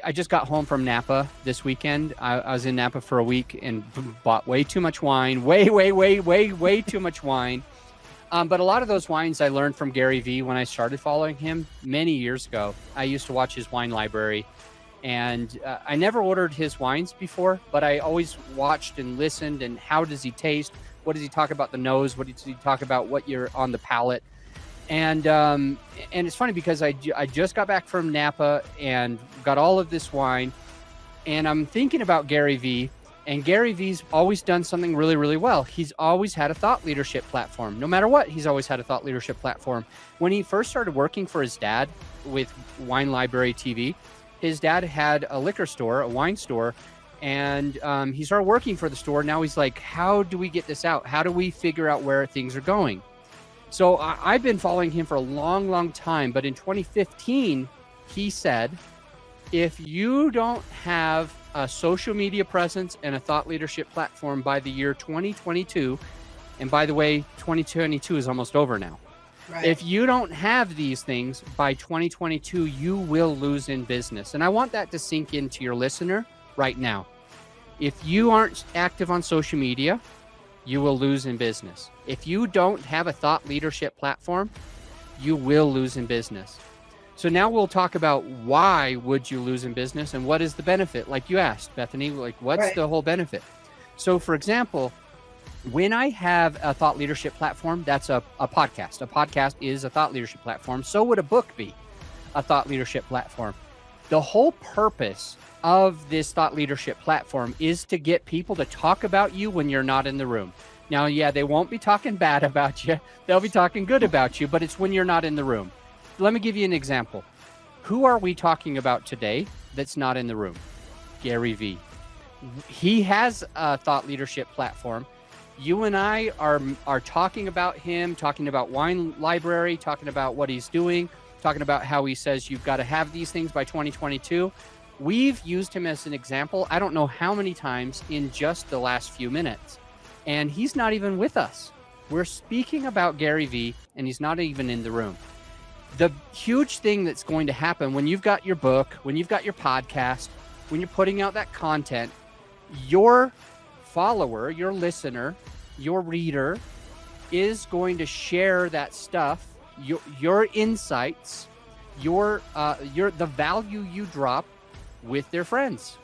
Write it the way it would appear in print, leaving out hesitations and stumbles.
I just got home from Napa this weekend. I was in Napa for a week and bought way too much wine, way too much wine. But a lot of those wines I learned from Gary Vee when I started following him many years ago. I used to watch his wine library, and I never ordered his wines before, but I always watched and listened. And how does he taste? What does he talk about the nose? What does he talk about what you're on the palate? And it's funny because I just got back from Napa and got all of this wine, and I'm thinking about Gary Vee. And Gary Vee's always done something really, really well. He's always had a thought leadership platform. No matter what, he's always had a thought leadership platform. When he first started working for his dad with Wine Library TV, his dad had a liquor store, a wine store, and he started working for the store. Now he's like, how do we get this out? How do we figure out where things are going? So I've been following him for a long, long time. But in 2015, he said, if you don't have a social media presence and a thought leadership platform by the year 2022, and by the way, 2022 is almost over now. Right. If you don't have these things by 2022, you will lose in business. And I want that to sink into your listener right now. If you aren't active on social media, you will lose in business. If you don't have a thought leadership platform, you will lose in business. So now we'll talk about why would you lose in business and what is the benefit? Like you asked, Bethany, like what's the whole benefit? So for example, when I have a thought leadership platform, that's a podcast. A podcast is a thought leadership platform. So would a book be a thought leadership platform. The whole purpose of this thought leadership platform is to get people to talk about you when you're not in the room. Now, yeah, they won't be talking bad about you. They'll be talking good about you, but it's when you're not in the room. Let me give you an example. Who are we talking about today that's not in the room? Gary Vee. He has a thought leadership platform. You and I are talking about him, talking about Wine Library, talking about what he's doing, talking about how he says you've got to have these things by 2022. We've used him as an example, I don't know how many times in just the last few minutes. And he's not even with us. We're speaking about Gary Vee, and he's not even in the room. The huge thing that's going to happen when you've got your book, when you've got your podcast, when you're putting out that content, your follower, your listener, your reader is going to share that stuff, your insights, the value you drop with their friends.